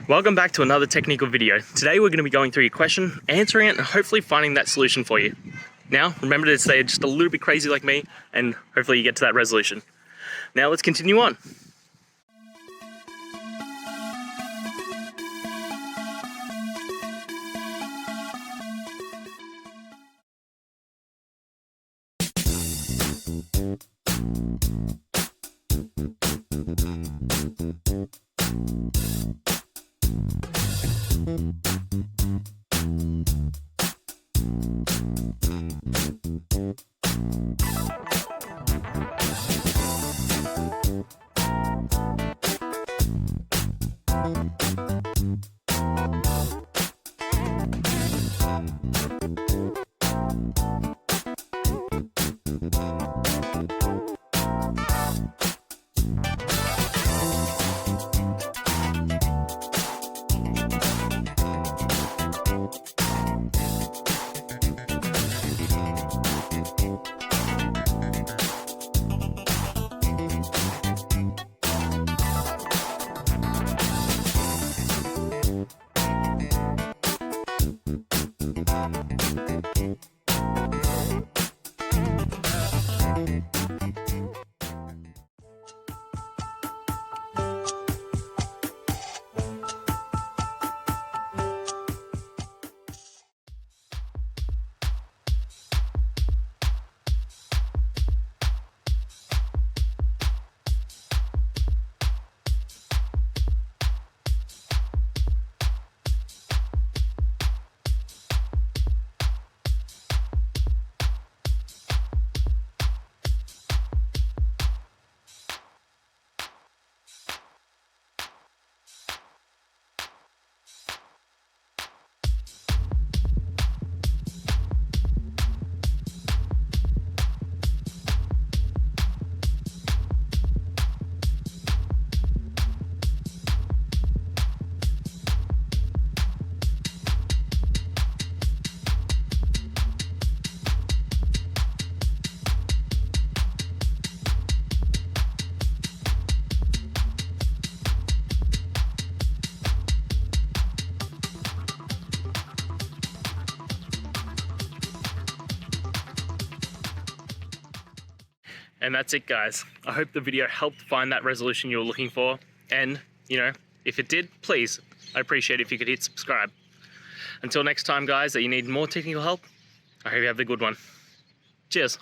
Welcome back to another technical video. Today we're going to be going through your question, answering it, and hopefully finding that solution for you. Now, remember to stay just a little bit crazy like me, and hopefully you get to that resolution. Now let's continue on. And that's it, guys. I hope the video helped find that resolution you were looking for. And, if it did, please, I'd appreciate it if you could hit subscribe. Until next time, guys, that you need more technical help, I hope you have a good one. Cheers.